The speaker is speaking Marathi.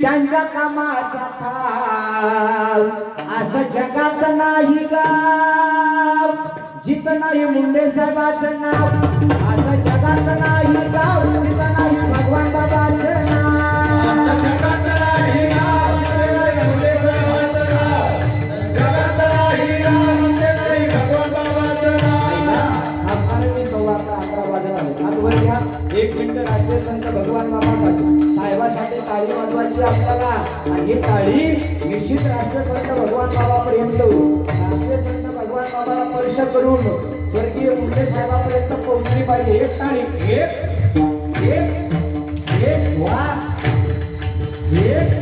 त्यांच्या कामाचा थाल असं जगात नाही गाव जिथं नाही मुंडे साहेबाचं नाव असं जगात नाही गाव जिथं नाही भगवान बाबाचं नाव जगात नाही गाव जिथं नाही मुंडे साहेबाचं नाव जगात नाही गाव जिथं नाही भगवान बाबाचं नाव आम्हाला सव्वा 11 वाजता आजवर घ्या 1 मिनिट राज्य संत भगवान बाबासाठी साहेबासाठी टाळी वाजवायची आपल्याला आणि ही टाळी निश्चित राष्ट्रसंत भगवान बाबापर्यंत राष्ट्रीय संत भगवान बाबाला स्पर्श करून स्वर्गीय मुंडे साहेबापर्यंत पोहोचली पाहिजे एक टाळी एक एक एक वा एक